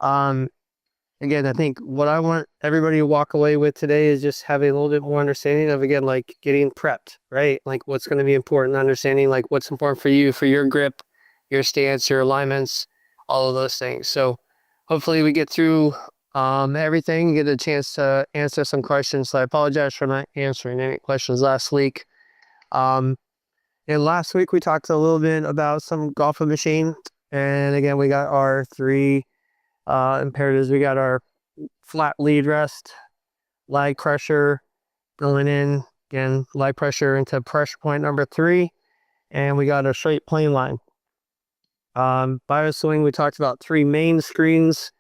Um, Again, I think what I want everybody to walk away with today is just having a little bit more understanding of, again, like getting prepped, right? Like what's going to be important, understanding like what's important for you, for your grip, your stance, your alignments, all of those things. So hopefully we get through everything, get a chance to answer some questions. So I apologize for not answering any questions last week. Um, and last week we talked a little bit about some golf machine. And again, we got our three imperatives. We got our flat lead rest, lag pressure going in, again, lag pressure into pressure point number 3, and we got a straight plane line. BioSwing, we talked about 3 main screens,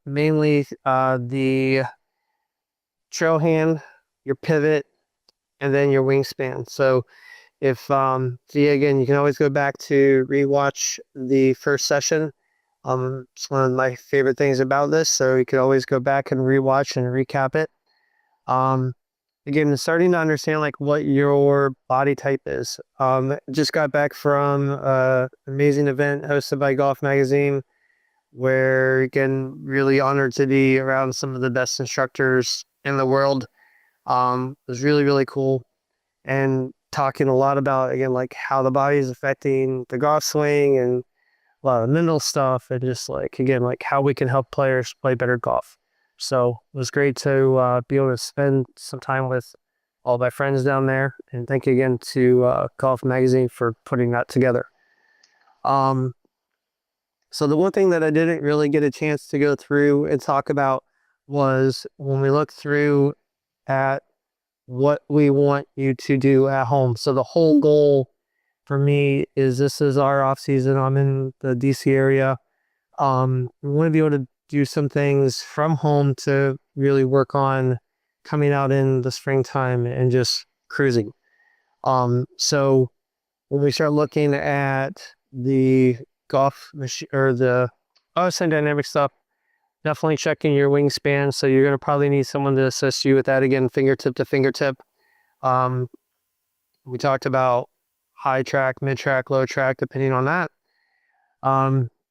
mainly the trail hand, your pivot, and then your wingspan. So if, again, you can always go back to rewatch the first session. It's one of my favorite things about this, so you can always go back and rewatch and recap it. Again, starting to understand like what your body type is. Just got back from an amazing event hosted by Golf Magazine, where again, really honored to be around some of the best instructors in the world. It was really, really cool, and talking a lot about, again, like how the body is affecting the golf swing and a lot of mental stuff, and just like, again, like how we can help players play better golf. So it was great to be able to spend some time with all my friends down there. And thank you again to Golf Magazine for putting that together. So the one thing that I didn't really get a chance to go through and talk about was when we look through at what we want you to do at home. So the whole goal for me is, this is our off season. I'm in the DC area. We want to be able to do some things from home to really work on coming out in the springtime and just cruising. So when we start looking at the golf machine or the BioSwing Dynamics stuff, definitely checking your wingspan. So you're going to probably need someone to assist you with that, again, fingertip to fingertip. We talked about high track, mid track, low track, depending on that.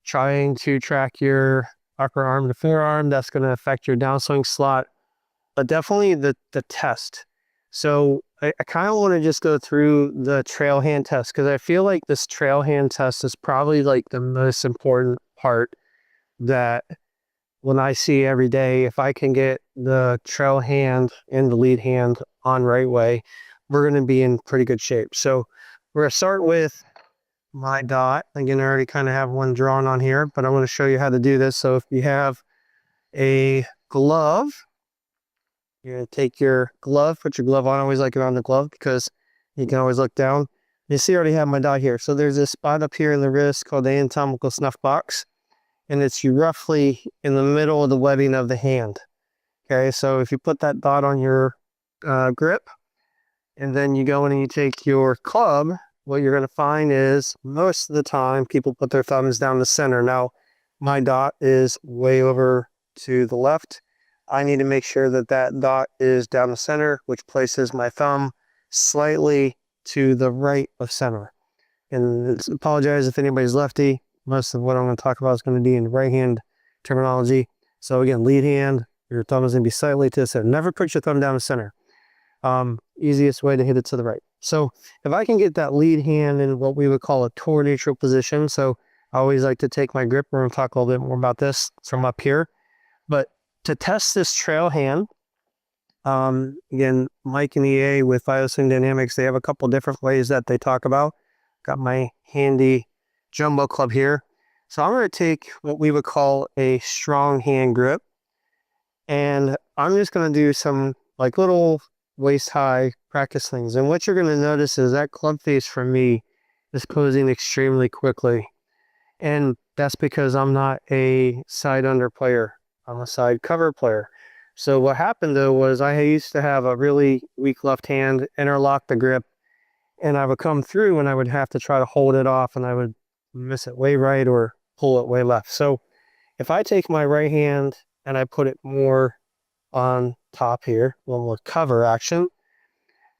Trying to track your upper arm to forearm, that's going to affect your downswing slot, but definitely the test. So I kind of want to just go through the trail hand test, because I feel like this trail hand test is probably like the most important part that when I see every day. If I can get the trail hand and the lead hand on right way, we're going to be in pretty good shape. So we're going to start with my dot. Again, I already kind of have one drawn on here, but I want to show you how to do this. So if you have a glove, you're going to take your glove, put your glove on. I always like it on the glove because you can always look down. You see I already have my dot here. So there's this spot up here in the wrist called the anatomical snuff box, and it's roughly in the middle of the webbing of the hand. Okay, so if you put that dot on your grip, and then you go in and you take your club, what you're going to find is most of the time people put their thumbs down the center. Now, my dot is way over to the left. I need to make sure that that dot is down the center, which places my thumb slightly to the right of center. And apologize if anybody's lefty. Most of what I'm going to talk about is going to be in right hand terminology. So again, lead hand, your thumb is going to be slightly to the center. Never put your thumb down the center. Easiest way to hit it to the right. So if I can get that lead hand in what we would call a toward neutral position, so I always like to take my grip. We're going to talk a little bit more about this from up here. But to test this trail hand, again, Mike and EA with BioSwing Dynamics, they have a couple different ways that they talk about. Got my handy jumbo club here. So I'm going to take what we would call a strong hand grip, and I'm just going to do some like little waist high practice things. And what you're going to notice is that club face for me is closing extremely quickly. And that's because I'm not a side under player. I'm a side cover player. So what happened though was I used to have a really weak left hand, interlock the grip, and I would come through and I would have to try to hold it off, and I would miss it way right or pull it way left. So if I take my right hand and I put it more on top here, a little more cover action,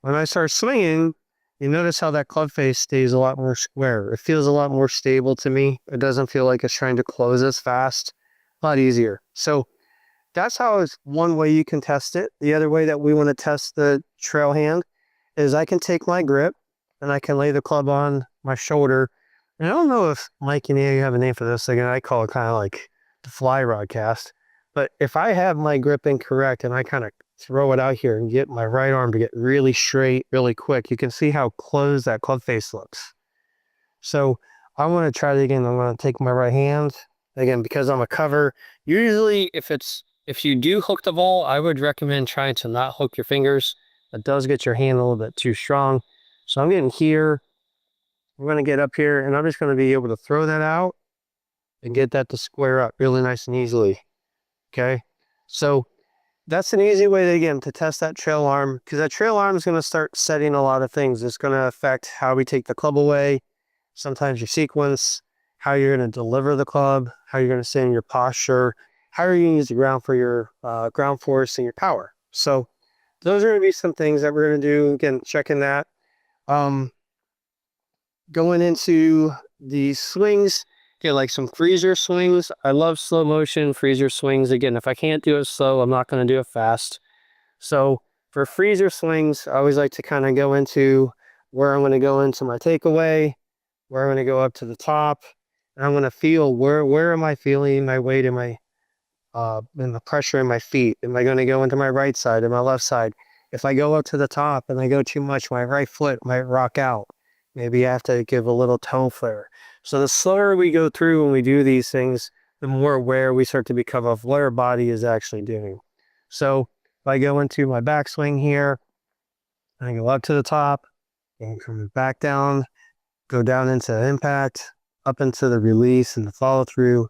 when I start swinging, you notice how that club face stays a lot more square. It feels a lot more stable to me. It doesn't feel like it's trying to close as fast. a lot easier. So that's how it's one way you can test it. The other way that we want to test the trail hand is I can take my grip and I can lay the club on my shoulder. And I don't know if Mike and you have a name for this. Again, I call it kind of like the fly rod cast. But if I have my grip incorrect and I kind of throw it out here and get my right arm to get really straight, really quick, you can see how closed that club face looks. So I want to try it again. I'm going to take my right hand again, because I'm a cover. Usually if you do hook the ball, I would recommend trying to not hook your fingers. That does get your hand a little bit too strong. So I'm getting here. I'm going to get up here and I'm just going to be able to throw that out and get that to square up really nice and easily. Okay. So that's an easy way to, again, to test that trail arm, because that trail arm is going to start setting a lot of things. It's going to affect how we take the club away, sometimes your sequence, how you're going to deliver the club, how you're going to stay in your posture, how are you going to use the ground for your ground force and your power. So those are going to be some things that we're going to do. Again, checking that. Going into the swings, get like some freezer swings. I love slow motion freezer swings. Again, if I can't do it slow, I'm not going to do it fast. So for freezer swings, I always like to kind of go into where I'm going to go into my takeaway, where I'm going to go up to the top, and I'm going to feel where am I feeling my weight in my and the pressure in my feet. Am I going to go into my right side or my left side? If I go up to the top and I go too much, my right foot might rock out. Maybe I have to give a little toe flare. So the slower we go through when we do these things, the more aware we start to become of what our body is actually doing. So if I go into my backswing here, and I go up to the top, and come back down, go down into the impact, up into the release and the follow through,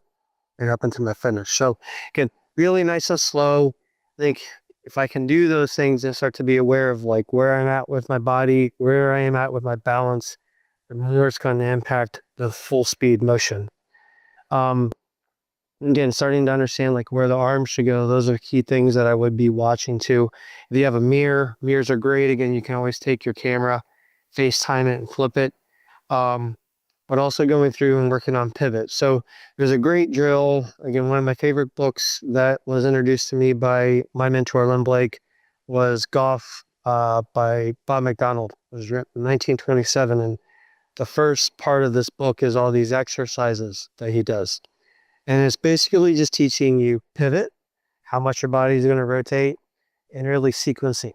and up into my finish. So again, really nice and slow. I think if I can do those things and start to be aware of like where I'm at with my body, where I am at with my balance, the more it's going to impact the full speed motion. Again, starting to understand like where the arms should go. Those are key things that I would be watching too. If you have a mirror, mirrors are great. Again, you can always take your camera, FaceTime it and flip it. But also going through and working on pivot. So there's a great drill. Again, one of my favorite books that was introduced to me by my mentor, Lynn Blake, was Golf by Bob McDonald. It was written in 1927. And the first part of this book is all these exercises that he does. And it's basically just teaching you pivot, how much your body is going to rotate, and really sequencing.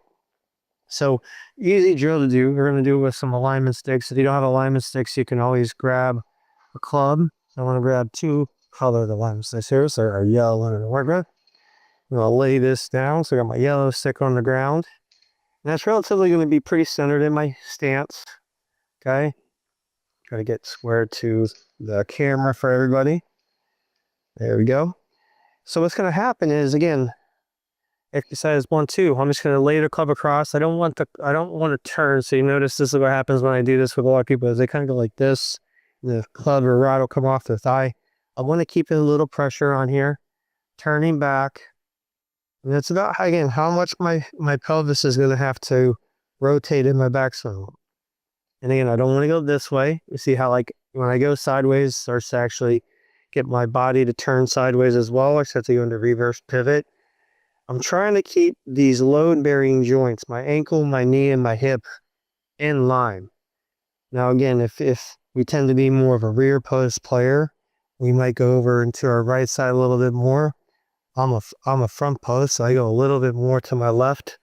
So easy drill to do. We're going to do it with some alignment sticks. If you don't have alignment sticks, you can always grab a club. I want to grab two colored alignment sticks here. So our yellow and our red. I'm going to lay this down. So I got my yellow stick on the ground. And that's relatively going to be pretty centered in my stance. Okay. Try to get square to the camera for everybody. There we go. So what's going to happen is, again, exercise 1, 2. I'm just going to lay the club across. I don't want to turn. So you notice this is what happens when I do this with a lot of people, is they kind of go like this. The club or rod will come off the thigh. I want to keep a little pressure on here, turning back. And it's about, again, how much my pelvis is going to have to rotate in my backswing. And again, I don't want to go this way. You see how like when I go sideways, it starts to actually get my body to turn sideways as well. I start to go into reverse pivot. I'm trying to keep these load-bearing joints, my ankle, my knee, and my hip, in line. Now, again, if we tend to be more of a rear post player, we might go over into our right side a little bit more. I'm a front post, so I go a little bit more to my left.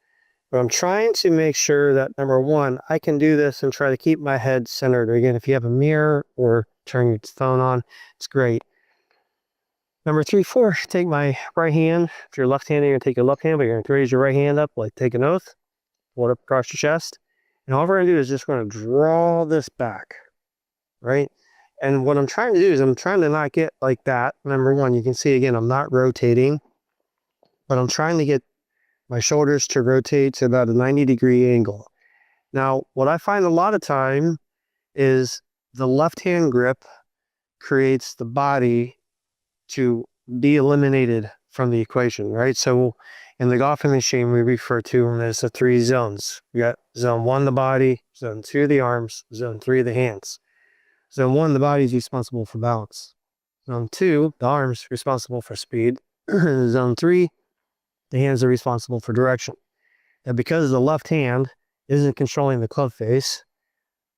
But I'm trying to make sure that, number one, I can do this and try to keep my head centered. Again, if you have a mirror or turn your phone on, it's great. Number 3, 4, take my right hand. If you're left-handed, you're going to take your left hand, but you're going to raise your right hand up, like take an oath, hold it up across your chest. And all we're going to do is just going to draw this back, right? And what I'm trying to do is I'm trying to not get like that. Number one, you can see, again, I'm not rotating, but I'm trying to get my shoulders to rotate to about a 90-degree angle. Now, what I find a lot of time is the left-hand grip creates the body to be eliminated from the equation, right? So in the golfing machine, we refer to them as the 3 zones. We got zone 1, the body; zone 2, the arms; zone 3, the hands. Zone 1, the body, is responsible for balance. Zone 2, the arms responsible for speed. Zone 3, the hands are responsible for direction. And because the left hand isn't controlling the club face,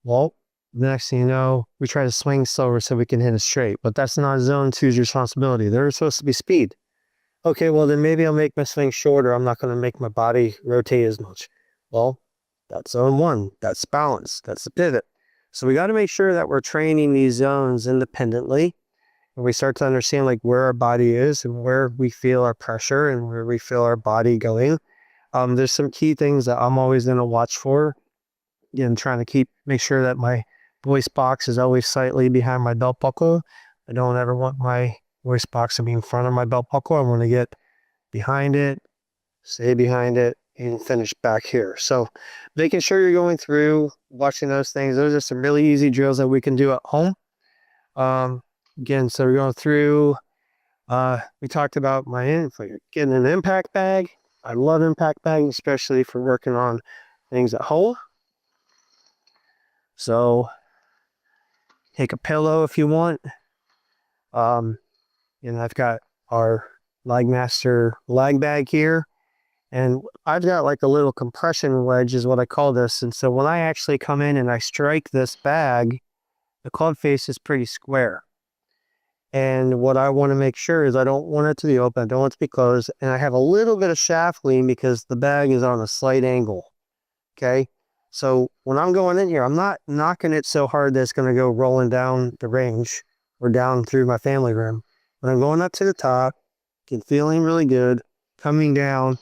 well, the next thing you know, we try to swing slower so we can hit it straight. But that's not zone 2's responsibility. They're supposed to be speed. Okay, well, then maybe I'll make my swing shorter. I'm not going to make my body rotate as much. Well, that's zone 1. That's balance. That's the pivot. So we got to make sure that we're training these zones independently. And we start to understand like where our body is and where we feel our pressure and where we feel our body going. There's some key things that I'm always going to watch for. Again, trying to make sure that my voice box is always slightly behind my belt buckle. I don't ever want my voice box to be in front of my belt buckle. I want to get behind it, stay behind it, and finish back here. So making sure you're going through, watching those things. Those are some really easy drills that we can do at home. Again, so we're going through, we talked about getting an impact bag. I love impact bags, especially for working on things at home. So take a pillow if you want. And I've got our Lagmaster lag bag here. And I've got like a little compression wedge is what I call this. And so when I actually come in and I strike this bag, the club face is pretty square. And what I want to make sure is I don't want it to be open. I don't want it to be closed. And I have a little bit of shaft lean because the bag is on a slight angle. Okay. So when I'm going in here, I'm not knocking it so hard that it's going to go rolling down the range or down through my family room. When I'm going up to the top, feeling really good, coming down,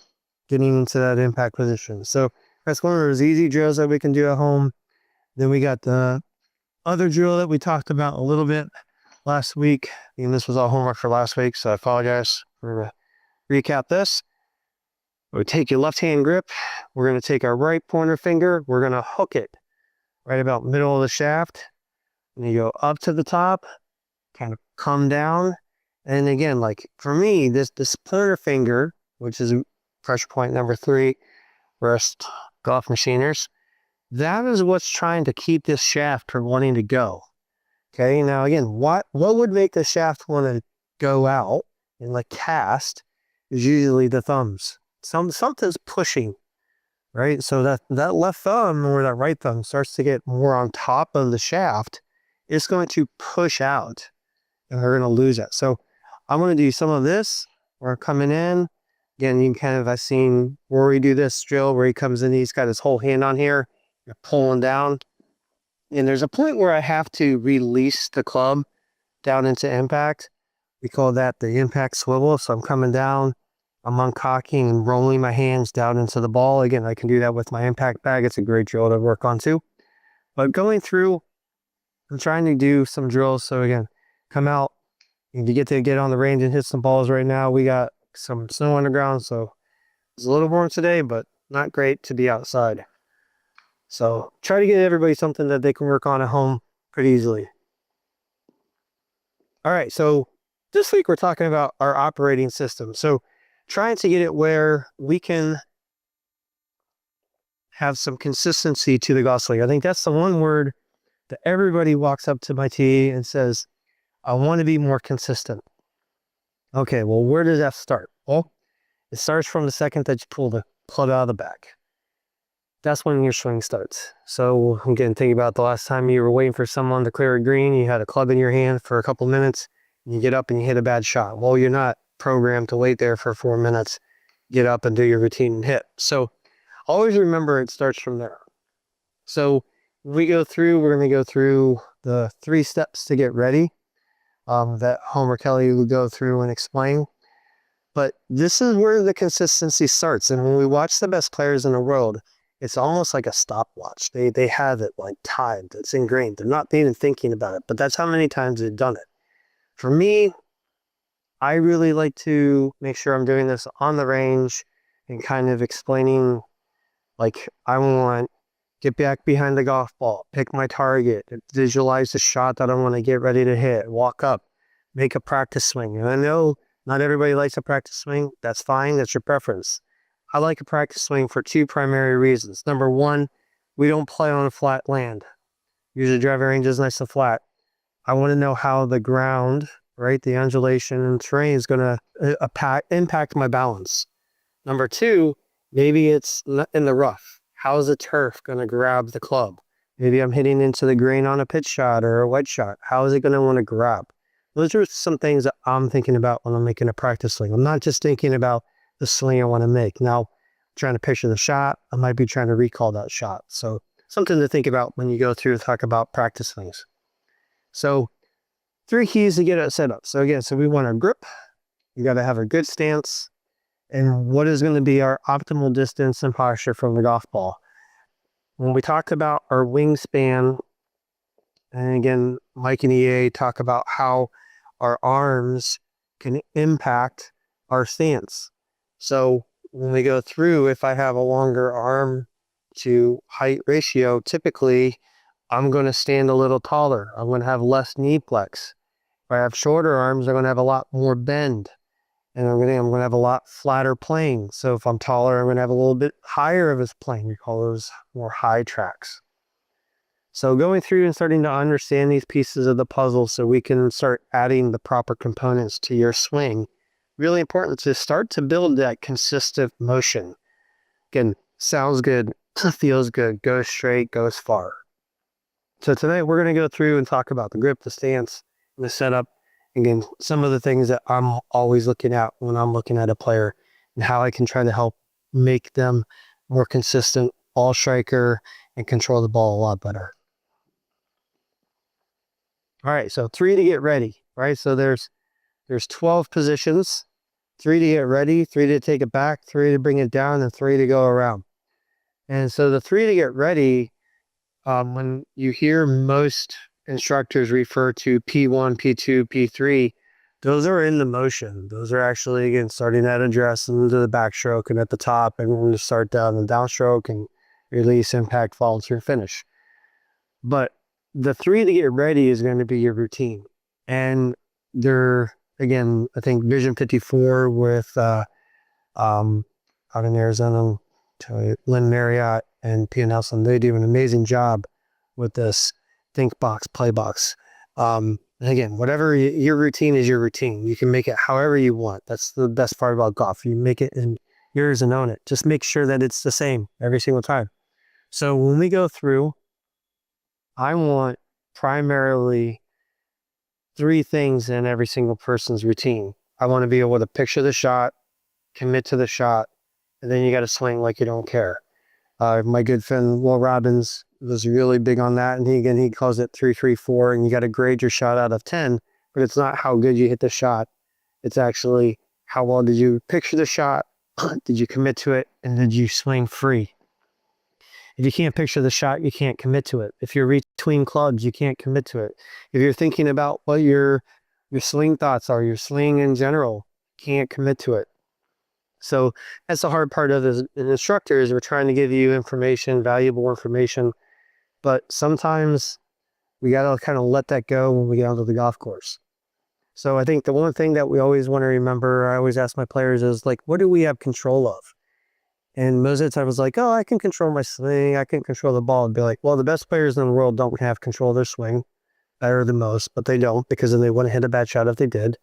getting into that impact position. So that's one of those easy drills that we can do at home. Then we got the other drill that we talked about a little bit last week. And this was all homework for last week, so I apologize. We're going to recap this. We take your left hand grip. We're going to take our right pointer finger. We're going to hook it right about middle of the shaft. And you go up to the top, kind of come down. And again, like for me, this pointer finger, which is pressure point number 3 for us golf machiners, that is what's trying to keep this shaft from wanting to go. Okay, now again, what would make the shaft want to go out and like cast is usually the thumbs. Something's pushing, right? So that left thumb or that right thumb starts to get more on top of the shaft. It's going to push out and we're going to lose that. So I'm going to do some of this. We're coming in. Again, you can kind of, I've seen where we do this drill where he comes in, he's got his whole hand on here. You're pulling down. And there's a point where I have to release the club down into impact. We call that the impact swivel. So I'm coming down, I'm uncocking and rolling my hands down into the ball. Again, I can do that with my impact bag. It's a great drill to work on too. But going through, I'm trying to do some drills. So again, come out. You get on the range and hit some balls right now. We got some snow on the ground, so it's a little warm today, but not great to be outside. So try to get everybody something that they can work on at home pretty easily. All right, so this week we're talking about our operating system. So trying to get it where we can have some consistency to the golf swing. I think that's the one word that everybody walks up to my tee and says, I want to be more consistent. Okay, well, where does that start? Well, it starts from the second that you pull the club out of the bag. That's when your swing starts. So again, think about the last time you were waiting for someone to clear a green, you had a club in your hand for a couple minutes, and you get up and you hit a bad shot. Well, you're not programmed to wait there for 4 minutes, get up and do your routine and hit. So always remember it starts from there. So we're going to go through the 3 steps to get ready. That Homer Kelly will go through and explain. But this is where the consistency starts. And when we watch the best players in the world, it's almost like a stopwatch. They have it like timed. It's ingrained. They're not even thinking about it. But that's how many times they've done it. For me, I really like to make sure I'm doing this on the range and kind of explaining, like, I want get back behind the golf ball, pick my target, visualize the shot that I want to get ready to hit, walk up, make a practice swing. And I know not everybody likes a practice swing. That's fine. That's your preference. I like a practice swing for 2 primary reasons. Number 1, we don't play on a flat land. Usually driving range is nice and flat. I want to know how the ground right? The undulation and terrain is going to impact my balance. Number two, maybe it's in the rough. How's the turf going to grab the club? Maybe I'm hitting into the green on a pitch shot or a wedge shot. How is it going to want to grab? Those are some things that I'm thinking about when I'm making a practice swing. I'm not just thinking about the swing I want to make. Now, trying to picture the shot, I might be trying to recall that shot. So something to think about when you go through and talk about practice swings. So 3 keys to get it set up. So again, we want our grip. You got to have a good stance. And what is going to be our optimal distance and posture from the golf ball. When we talk about our wingspan, and again, Mike and EA talk about how our arms can impact our stance. So when we go through, if I have a longer arm to height ratio, typically I'm going to stand a little taller. I'm going to have less knee flex. If I have shorter arms, I'm going to have a lot more bend. And I'm going to have a lot flatter plane. So if I'm taller, I'm going to have a little bit higher of his plane. We call those more high tracks. So going through and starting to understand these pieces of the puzzle so we can start adding the proper components to your swing. Really important to start to build that consistent motion. Again, sounds good, feels good, goes straight, goes far. So tonight we're going to go through and talk about the grip, the stance, and the setup. Again, some of the things that I'm always looking at when I'm looking at a player and how I can try to help make them more consistent ball striker and control the ball a lot better. All right, so 3 to get ready, right? So there's 12 positions, 3 to get ready, 3 to take it back, 3 to bring it down, and 3 to go around. And so the 3 to get ready, when you hear most instructors refer to P1, P2, P3, those are in the motion. Those are actually, again, starting at address into the backstroke and at the top, and we're going to start down the downstroke and release, impact, follow through, finish. But the 3 to get ready is going to be your routine. And they're, again, I think Vision 54 with out in Arizona, Lynn Marriott and Pia Nelson, they do an amazing job with this think box, play box. Again, whatever your routine is your routine. You can make it however you want. That's the best part about golf. You make it in yours and own it. Just make sure that it's the same every single time. So when we go through, I want primarily 3 things in every single person's routine. I want to be able to picture the shot, commit to the shot, and then you got to swing like you don't care. My good friend Will Robbins was really big on that, and he calls it 3-3-4, and you got to grade your shot out of 10, but it's not how good you hit the shot. It's actually how well did you picture the shot, did you commit to it, and did you swing free? If you can't picture the shot, you can't commit to it. If you're between clubs, you can't commit to it. If you're thinking about what your swing thoughts are, your swing in general, can't commit to it. So that's the hard part of as an instructor is we're trying to give you information, valuable information, but sometimes we got to kind of let that go when we get onto the golf course. So I think the one thing that we always want to remember, I always ask my players is like, what do we have control of? And most of the time I was like, oh, I can control my swing. I can control the ball. And be like, well, the best players in the world don't have control of their swing better than most, but they don't because then they wouldn't hit a bad shot if they did.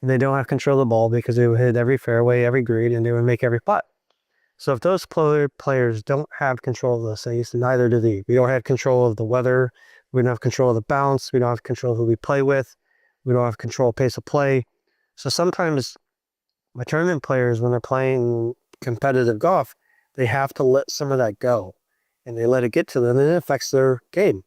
And they don't have control of the ball because they would hit every fairway, every green, and they would make every putt. So if those players don't have control of those things, neither do they. We don't have control of the weather. We don't have control of the bounce. We don't have control of who we play with. We don't have control of pace of play. So sometimes my tournament players, when they're playing competitive golf, they have to let some of that go. And they let it get to them, and it affects their game.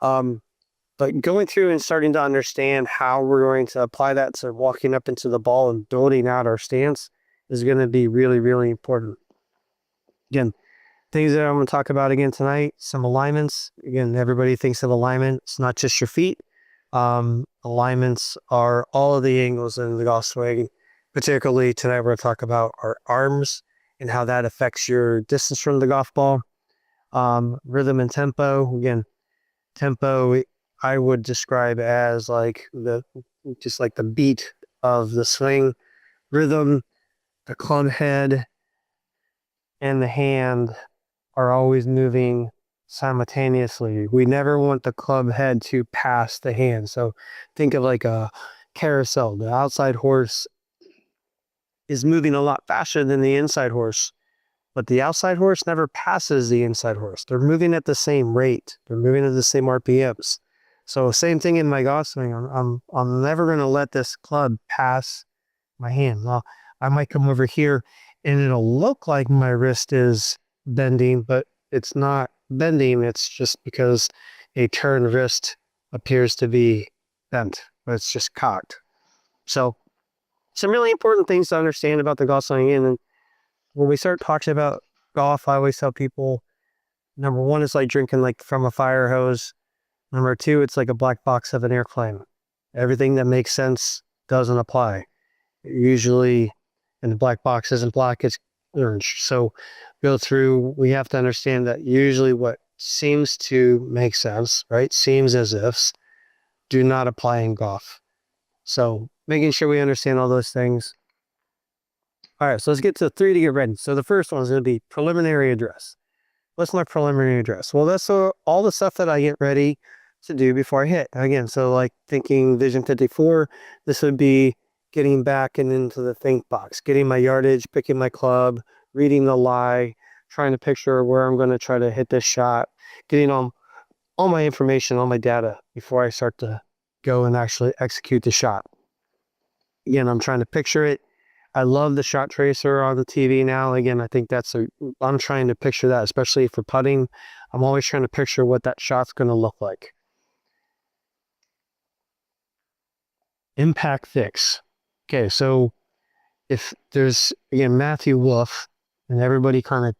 But going through and starting to understand how we're going to apply that to walking up into the ball and building out our stance is going to be really, really important. Again, things that I'm going to talk about again tonight, some alignments. Again, everybody thinks of alignment. It's not just your feet. Alignments are all of the angles in the golf swing. Particularly tonight, we're going to talk about our arms and how that affects your distance from the golf ball. Rhythm and tempo. Again, tempo I would describe as like just like the beat of the swing. Rhythm, the club head, and the hand are always moving simultaneously. We never want the club head to pass the hand. So think of like a carousel. The outside horse is moving a lot faster than the inside horse, but the outside horse never passes the inside horse. They're moving at the same rate. They're moving at the same RPMs. So same thing in my golf swing. I'm never going to let this club pass my hand. Well, I might come over here and it'll look like my wrist is bending, but it's not bending. It's just because a turned wrist appears to be bent, but it's just cocked. So some really important things to understand about the golf swing. And when we start talking about golf, I always tell people, number one, it's like drinking like from a fire hose. Number two, it's like a black box of an airplane. Everything that makes sense doesn't apply. Usually, and the black box isn't black, it's orange. So go through, we have to understand that usually what seems to make sense, right? Seems as ifs do not apply in golf. So making sure we understand all those things. All right, so let's get to 3 to get ready. So the first one is going to be preliminary address. What's my preliminary address? Well, that's all the stuff that I get ready to do before I hit. Again, so like thinking Vision 54, this would be getting back and into the think box, getting my yardage, picking my club, reading the lie, trying to picture where I'm going to try to hit this shot, getting all my information, all my data before I start to go and actually execute the shot. Again, I'm trying to picture it. I love the shot tracer on the TV now. Again, I think I'm trying to picture that, especially for putting. I'm always trying to picture what that shot's going to look like. Impact fix. Okay, so if there's, again, Matthew Wolf, and everybody kind of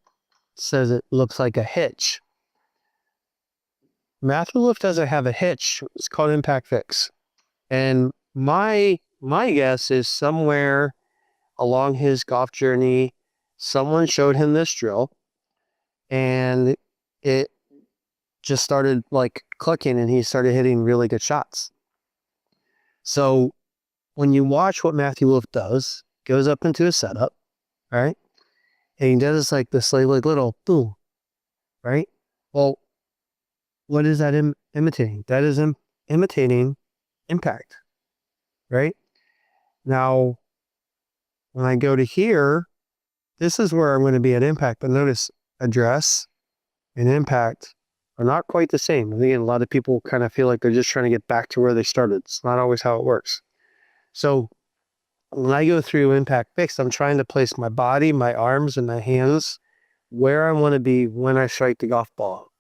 says it looks like a hitch. Matthew Wolf doesn't have a hitch. It's called impact fix. And my guess is somewhere along his golf journey, someone showed him this drill and it just started like clicking and he started hitting really good shots. So when you watch what Matthew Wolf does, goes up into a setup, right? And he does like this like little boom, right? Well, what is that imitating? That is imitating impact, right? Now, when I go to here, this is where I'm going to be at impact. But notice address and impact are not quite the same. Again, a lot of people kind of feel like they're just trying to get back to where they started. It's not always how it works. So when I go through impact fix, I'm trying to place my body, my arms, and my hands where I want to be when I strike the golf ball.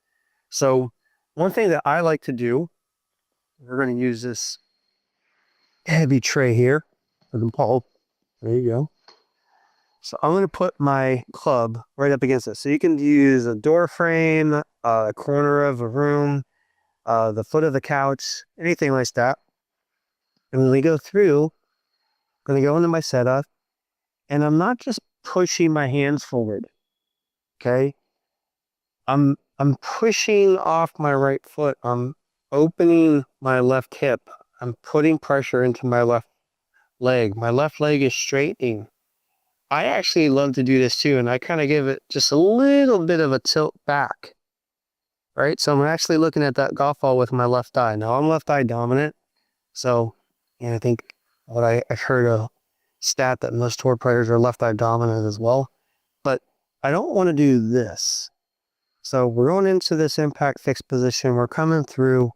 So one thing that I like to do, we're going to use this heavy tray here for the ball. There you go. So I'm going to put my club right up against it. So you can use a door frame, a corner of a room, the foot of the couch, anything like that. And when we go through, I'm going to go into my setup, and I'm not just pushing my hands forward. Okay. I'm pushing off my right foot. I'm opening my left hip. I'm putting pressure into my left leg. My left leg is straightening. I actually love to do this too, and I kind of give it just a little bit of a tilt back, right? So I'm actually looking at that golf ball with my left eye. Now I'm left eye dominant, so and I think I've heard a stat that most tour players are left eye dominant as well, but I don't want to do this. So we're going into this impact fix position. We're coming through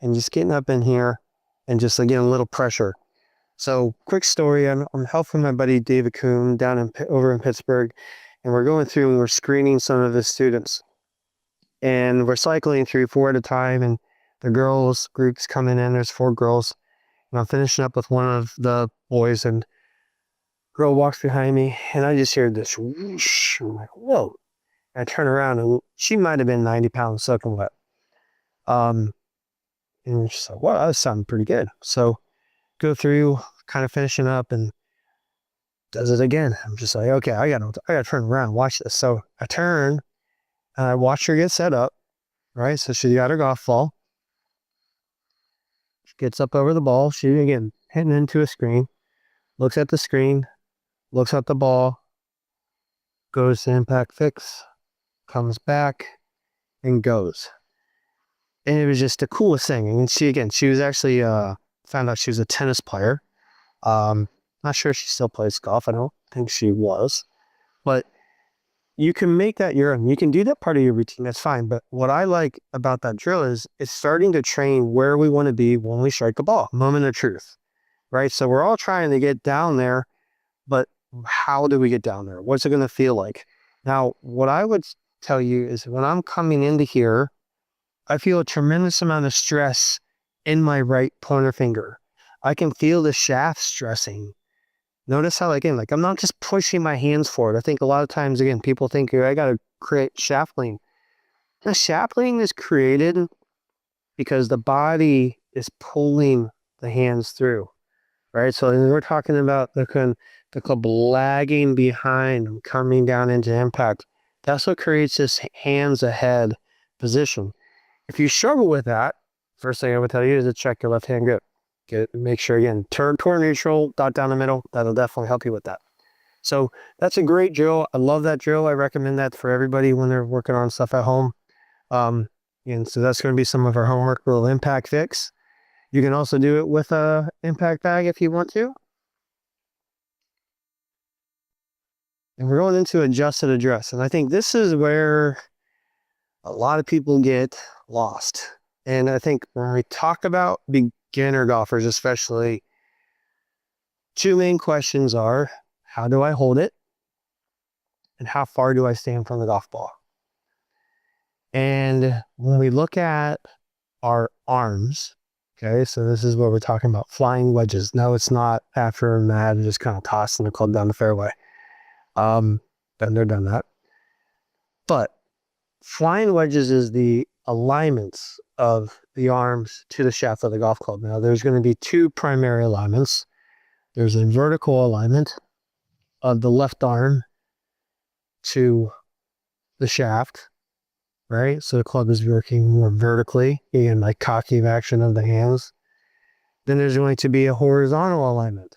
and just getting up in here and just again a little pressure. So quick story, I'm helping my buddy David Kuhn down over in Pittsburgh, and we're going through and we're screening some of his students. And we're cycling through 4 at a time, and the girls group's coming in, there's 4 girls. And I'm finishing up with one of the boys, and girl walks behind me, and I just hear this whoosh. I'm like, whoa. And I turn around, and she might have been 90 pounds soaking wet. And she's like, wow, that sounded pretty good. So go through, kind of finishing up, and does it again. I'm just like, okay, I gotta turn around, watch this. So I turn, and I watch her get set up, right? So she got her golf ball. She gets up over the ball. She, again, hitting into a screen, looks at the screen, looks at the ball, goes to impact fix, comes back, and goes. And it was just the coolest thing. And she was actually found out she was a tennis player. Not sure if she still plays golf. I don't think she was, but you can make that your own. You can do that part of your routine. That's fine. But what I like about that drill is it's starting to train where we want to be when we strike a ball. Moment of truth, right? So we're all trying to get down there, but how do we get down there? What's it going to feel like? Now, what I would tell you is when I'm coming into here, I feel a tremendous amount of stress in my right pointer finger. I can feel the shaft stressing. Notice how, again, like I'm not just pushing my hands forward. I think a lot of times, again, people think I got to create shaft lean. The shaft lean is created because the body is pulling the hands through, right? So we're talking about the club lagging behind and coming down into impact. That's what creates this hands ahead position. If you struggle with that, first thing I would tell you is to check your left hand grip. Make sure, again, turn toward neutral, dot down the middle. That'll definitely help you with that. So that's a great drill. I love that drill. I recommend that for everybody when they're working on stuff at home. And so that's going to be some of our homework, little impact fix. You can also do it with a impact bag if you want to. And we're going into adjusted address. And I think this is where a lot of people get lost. And I think when we talk about beginner golfers, especially, two main questions are, how do I hold it? And how far do I stand from the golf ball? And when we look at our arms, okay, so this is what we're talking about, flying wedges. No, it's not after a mat and just kind of tossing the club down the fairway. Been there, done that. But flying wedges is the alignments of the arms to the shaft of the golf club. Now, there's going to be two primary alignments. There's a vertical alignment of the left arm to the shaft, right? So the club is working more vertically, again, like cocking action of the hands. Then there's going to be a horizontal alignment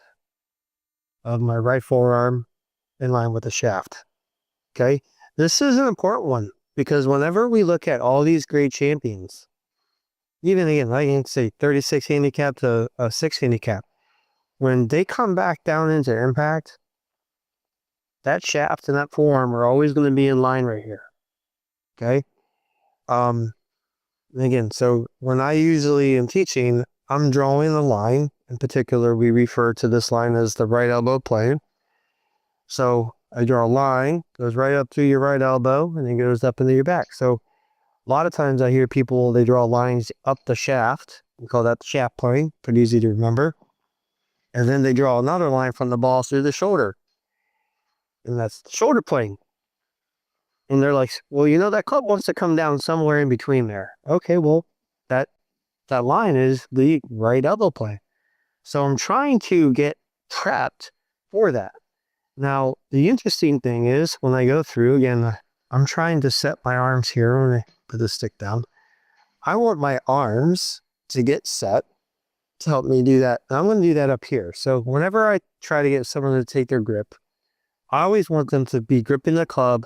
of my right forearm in line with the shaft. Okay, this is an important one because whenever we look at all these great champions, even again, I can say 36 handicap to a 6 handicap, when they come back down into impact, that shaft and that forearm are always going to be in line right here. Okay. Again, so when I usually am teaching, I'm drawing a line. In particular, we refer to this line as the right elbow plane. So I draw a line, goes right up through your right elbow, and then goes up into your back. So a lot of times I hear people, they draw lines up the shaft. We call that the shaft plane, pretty easy to remember. And then they draw another line from the ball through the shoulder. And that's the shoulder plane. And they're like, well, you know, that club wants to come down somewhere in between there. Okay, well, that line is the right elbow plane. So I'm trying to get prepped for that. Now, the interesting thing is when I go through, again, I'm trying to set my arms here when I put the stick down. I want my arms to get set to help me do that. And I'm going to do that up here. So whenever I try to get someone to take their grip, I always want them to be gripping the club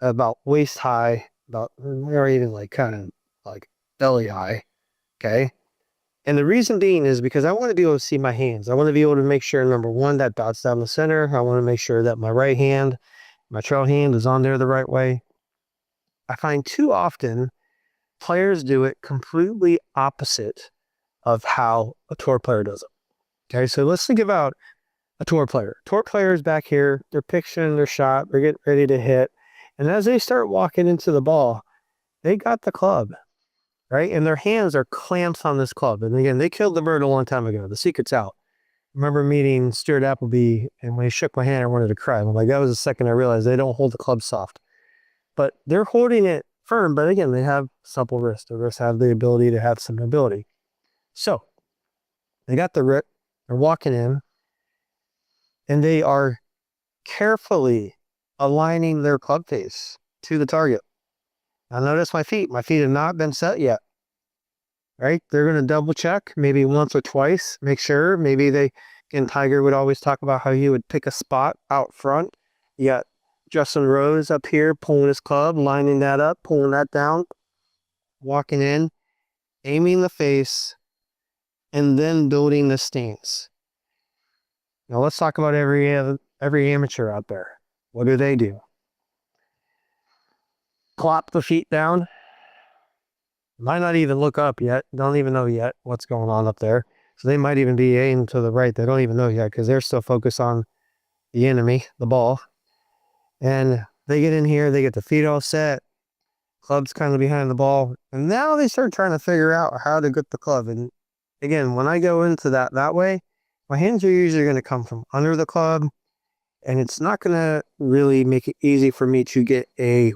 about waist high, or even like kind of like belly high. Okay. And the reason being is because I want to be able to see my hands. I want to be able to make sure, number one, that dots down the center. I want to make sure that my right hand, my trail hand is on there the right way. I find too often players do it completely opposite of how a tour player does it. Okay, so let's think about a tour player. Tour players back here, they're picturing their shot, they're getting ready to hit. And as they start walking into the ball, they got the club, right? And their hands are clamps on this club. And again, they killed the bird a long time ago. The secret's out. I remember meeting Stuart Appleby, and when he shook my hand, I wanted to cry. I'm like, that was the second I realized they don't hold the club soft. But they're holding it firm, but again, they have supple wrists. Their wrists have the ability to have some mobility. So they got the grip, they're walking in, and they are carefully aligning their club face to the target. Now notice my feet. My feet have not been set yet. Right? They're going to double check maybe once or twice, make sure. Maybe again, Tiger would always talk about how he would pick a spot out front. You got Justin Rose up here pulling his club, lining that up, pulling that down, walking in, aiming the face, and then building the stance. Now let's talk about every amateur out there. What do? Plop the feet down. Might not even look up yet. Don't even know yet what's going on up there. So they might even be aimed to the right. They don't even know yet because they're still focused on the enemy, the ball. And they get in here, they get the feet all set. Club's kind of behind the ball. And now they start trying to figure out how to get the club. And again, when I go into that way, my hands are usually going to come from under the club. And it's not going to really make it easy for me to get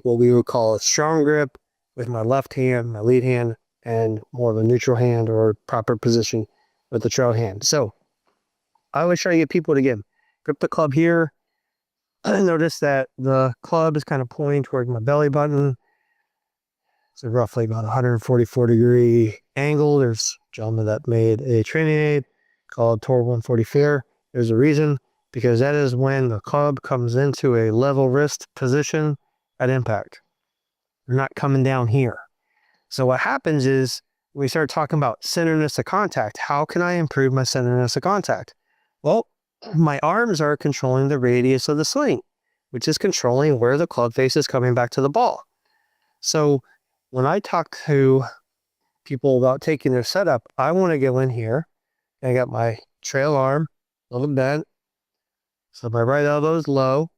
what we would call a strong grip with my left hand, my lead hand, and more of a neutral hand or proper position with the trail hand. So I always try to get people to, again, grip the club here. Notice that the club is kind of pointing towards my belly button. It's roughly about 144-degree angle. There's a gentleman that made a training aid called Tor 140 Fair. There's a reason, because that is when the club comes into a level wrist position at impact. You're not coming down here. So what happens is we start talking about centeredness of contact. How can I improve my centeredness of contact? Well, my arms are controlling the radius of the swing, which is controlling where the club face is coming back to the ball. So when I talk to people about taking their setup, I want to go in here. I got my trail arm a little bent. So my right elbow is low,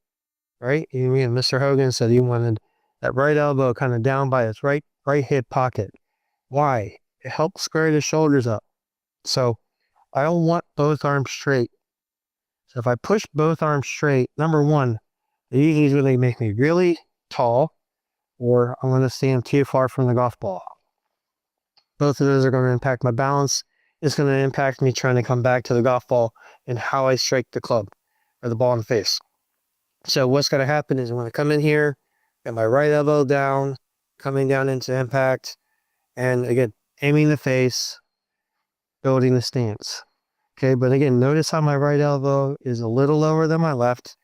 right? Even Mr. Hogan said he wanted that right elbow kind of down by its right hip pocket. Why? It helps square the shoulders up. So I don't want both arms straight. So if I push both arms straight, number one, they usually make me really tall, or I'm going to stand too far from the golf ball. Both of those are going to impact my balance. It's going to impact me trying to come back to the golf ball and how I strike the club or the ball in the face. So what's going to happen is when I come in here, get my right elbow down, coming down into impact, and again, aiming the face, building the stance. Okay, but again, notice how my right elbow is a little lower than my left.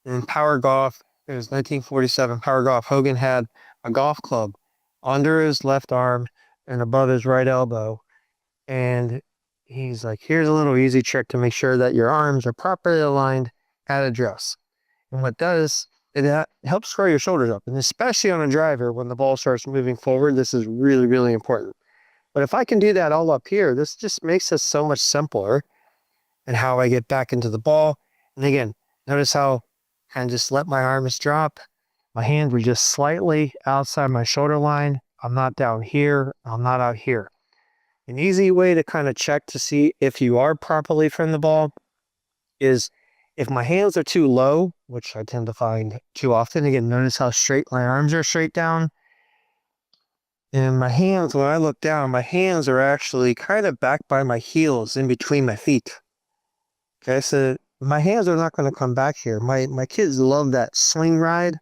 In Power Golf, it was 1947 Power Golf, Hogan had a golf club under his left arm and above his right elbow. And he's like, here's a little easy trick to make sure that your arms are properly aligned at address. And what does, it helps square your shoulders up. And especially on a driver, when the ball starts moving forward, this is really, really important. But if I can do that all up here, this just makes this so much simpler and how I get back into the ball. And again, notice how I kind of just let my arms drop. My hands were just slightly outside my shoulder line. I'm not down here. I'm not out here. An easy way to kind of check to see if you are properly from the ball is if my hands are too low, which I tend to find too often. Again, notice how straight my arms are straight down. And my hands, when I look down, my hands are actually kind of back by my heels in between my feet. Okay, so my hands are not going to come back here. My kids love that swing ride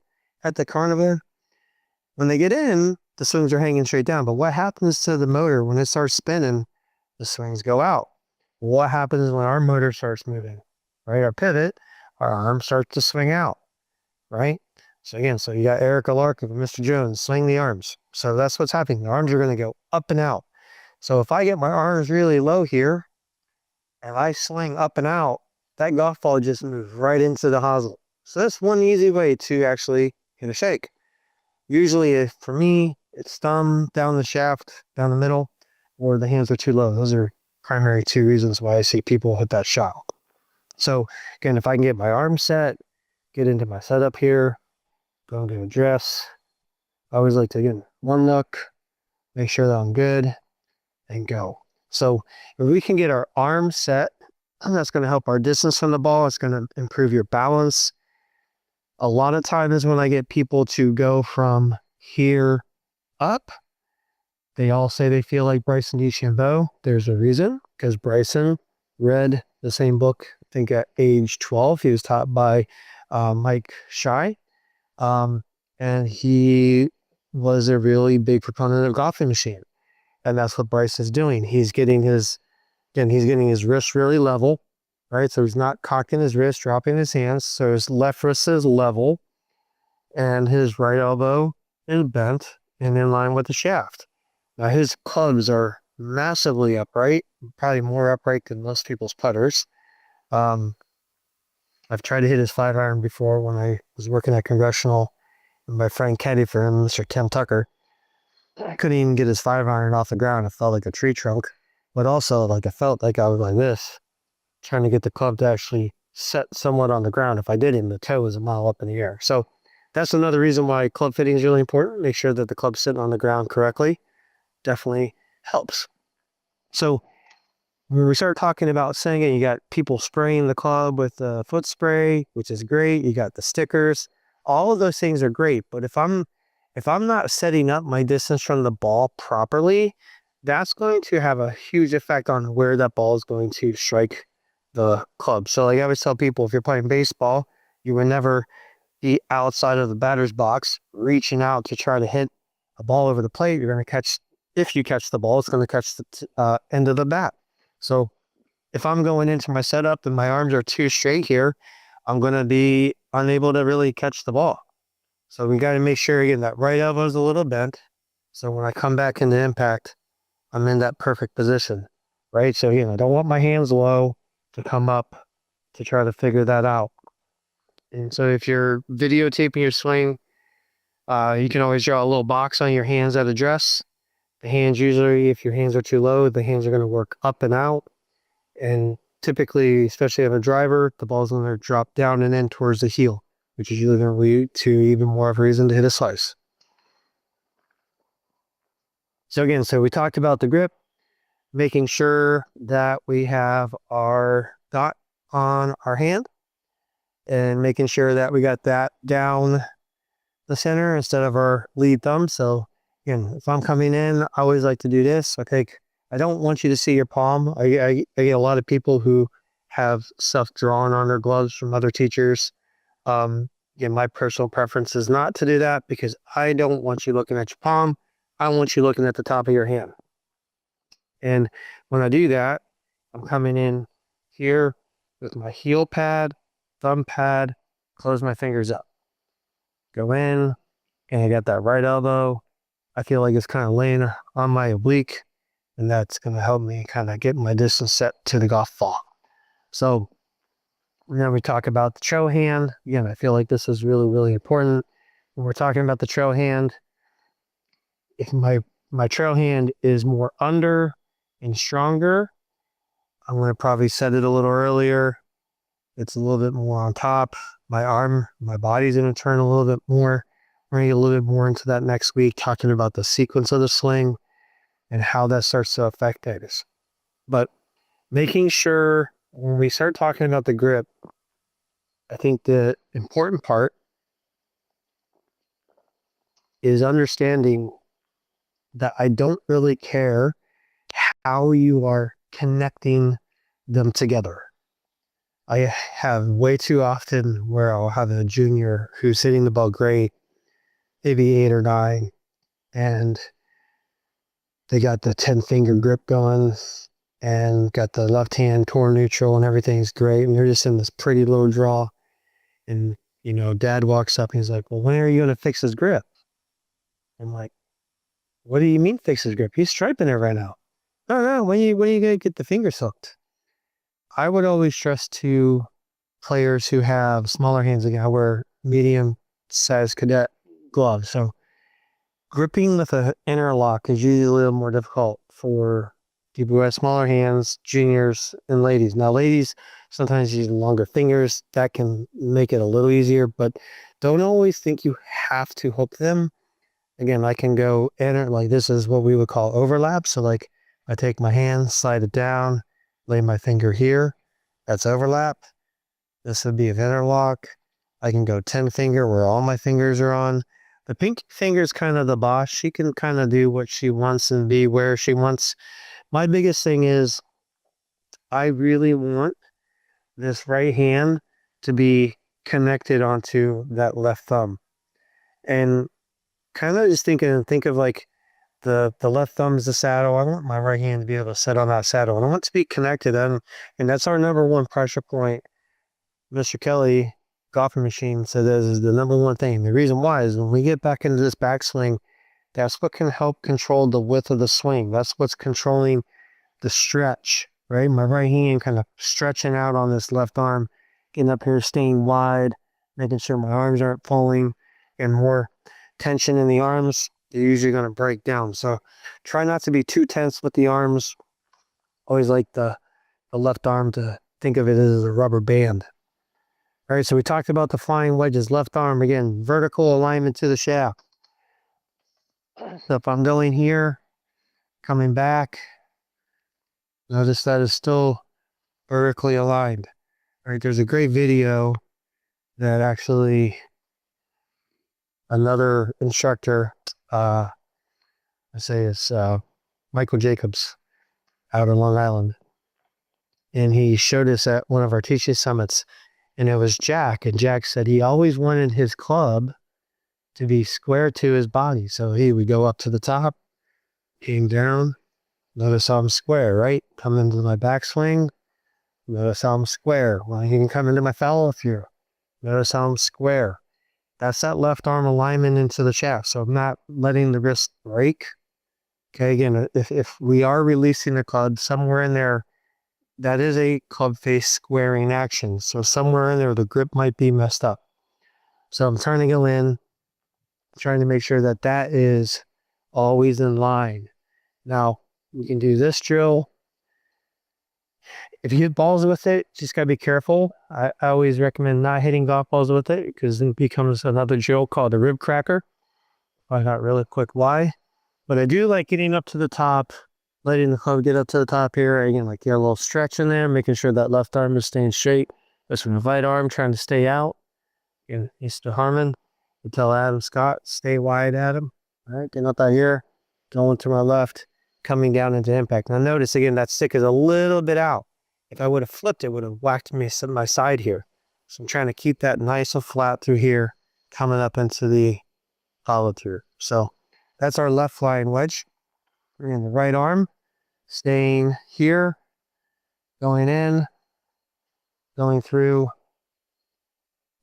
at the carnival. When they get in, the swings are hanging straight down. But what happens to the motor when it starts spinning? The swings go out. What happens when our motor starts moving? Right, our pivot, our arm starts to swing out. Right? So again, so you got Erica Larkin and Mr. Jones, swing the arms. So that's what's happening. The arms are going to go up and out. So if I get my arms really low here, and I swing up and out, that golf ball just moves right into the hosel. So that's one easy way to actually hit a shake. Usually, for me, it's thumb down the shaft, down the middle, or the hands are too low. Those are primary two reasons why I see people hit that shot. So again, if I can get my arm set, get into my setup here, go into address. I always like to, again, one look, make sure that I'm good, and go. So if we can get our arm set, that's going to help our distance from the ball. It's going to improve your balance. A lot of times when I get people to go from here up, they all say they feel like Bryson DeChambeau. There's a reason, because Bryson read the same book, I think at age 12. He was taught by Mike Shy. And he was a really big proponent of golfing machine. And that's what Bryce is doing. He's getting his wrist really level, right? So he's not cocking his wrist, dropping his hands. So his left wrist is level and his right elbow is bent and in line with the shaft. Now his clubs are massively upright, probably more upright than most people's putters. I've tried to hit his 5-iron before when I was working at Congressional, and my friend caddied for him, Mr. Tim Tucker. I couldn't even get his 5-iron off the ground. It felt like a tree trunk, but also like I felt like I was like this, trying to get the club to actually set somewhat on the ground. If I didn't, the toe was a mile up in the air. So that's another reason why club fitting is really important. Make sure that the club's sitting on the ground correctly. Definitely helps. So when we start talking about singing, you got people spraying the club with foot spray, which is great. You got the stickers. All of those things are great. But if I'm not setting up my distance from the ball properly, that's going to have a huge effect on where that ball is going to strike the club. So like I always tell people, if you're playing baseball, you would never be outside of the batter's box reaching out to try to hit a ball over the plate. You're going to catch, if you catch the ball, it's going to catch the end of the bat. So if I'm going into my setup and my arms are too straight here, I'm going to be unable to really catch the ball. So we got to make sure, again, that right elbow is a little bent. So when I come back into impact, I'm in that perfect position, right? So, I don't want my hands low to come up to try to figure that out. And so if you're videotaping your swing, you can always draw a little box on your hands at address. The hands usually, if your hands are too low, the hands are going to work up and out. And typically, especially on a driver, the ball's going to drop down and in towards the heel, which is usually going to lead to even more of a reason to hit a slice. So again, we talked about the grip, making sure that we have our dot on our hand and making sure that we got that down the center instead of our lead thumb. So again, if I'm coming in, I always like to do this. I don't want you to see your palm. I get a lot of people who have stuff drawn on their gloves from other teachers. Again, my personal preference is not to do that because I don't want you looking at your palm. I want you looking at the top of your hand. And when I do that, I'm coming in here with my heel pad, thumb pad, close my fingers up. Go in, and I got that right elbow. I feel like it's kind of laying on my oblique, and that's going to help me kind of get my distance set to the golf ball. So now we talk about the trail hand. Again, I feel like this is really, really important. When we're talking about the trail hand, if my trail hand is more under and stronger, I'm going to probably set it a little earlier. It's a little bit more on top. My body's going to turn a little bit more. We're going to get a little bit more into that next week, talking about the sequence of the swing and how that starts to affect things. But making sure when we start talking about the grip, I think the important part is understanding that I don't really care how you are connecting them together. I have way too often where I'll have a junior who's hitting the ball great, maybe 8 or 9, and they got the 10-finger grip going and got the left hand torn neutral and everything's great. And they're just in this pretty low draw. And, dad walks up and he's like, well, when are you going to fix his grip? I'm like, what do you mean fix his grip? He's striping it right now. No, when are you going to get the fingers hooked? I would always trust to players who have smaller hands. Again, I wear medium-sized cadet gloves. So gripping with an interlock is usually a little more difficult for people who have smaller hands, juniors, and ladies. Now, ladies sometimes use longer fingers. That can make it a little easier, but don't always think you have to hook them. Again, I can go enter, like this is what we would call overlap. So like I take my hand, slide it down, lay my finger here. That's overlap. This would be an interlock. I can go 10-finger where all my fingers are on. The pink finger is kind of the boss. She can kind of do what she wants and be where she wants. My biggest thing is I really want this right hand to be connected onto that left thumb. And kind of just think of like the left thumb is the saddle. I want my right hand to be able to sit on that saddle. And I want it to be connected. And that's our number one pressure point. Mr. Kelly, golfing machine, said this is the number one thing. The reason why is when we get back into this backswing, That's what can help control the width of the swing. That's what's controlling the stretch, right? My right hand kind of stretching out on this left arm, getting up here, staying wide, making sure my arms aren't falling, and more tension in the arms, they're usually going to break down. So try not to be too tense with the arms. Always like the left arm to think of it as a rubber band. All right, so we talked about the flying wedges. Left arm, again, vertical alignment to the shaft. So if I'm going here, coming back, notice that is still vertically aligned. All right, there's a great video that actually another instructor, I say it's Michael Jacobs out on Long Island. And he showed us at one of our teaching summits, and it was Jack. And Jack said he always wanted his club to be square to his body. So he would go up to the top, came down, notice how I'm square, right? Come into my backswing, notice how I'm square. Well, he can come into my follow-through, notice how I'm square. That's that left arm alignment into the shaft. So I'm not letting the wrist break. Okay, again, if we are releasing the club, somewhere in there, that is a club face squaring action. So somewhere in there, the grip might be messed up. So I'm trying to go in, trying to make sure that that is always in line. Now, we can do this drill. If you hit balls with it, just got to be careful. I always recommend not hitting golf balls with it because then it becomes another drill called a rib cracker. I'll find out really quick why. But I do like getting up to the top, letting the club get up to the top here. Again, like get a little stretch in there, making sure that left arm is staying straight. This one, the right arm trying to stay out. Again, Mr. Harmon, you tell Adam Scott, stay wide, Adam. All right, getting up out here, going to my left, coming down into impact. Now notice again, that stick is a little bit out. If I would have flipped it, would have whacked me on my side here. So I'm trying to keep that nice and flat through here, coming up into the follow through. So that's our left flying wedge. We're in the right arm, staying here, going in, going through.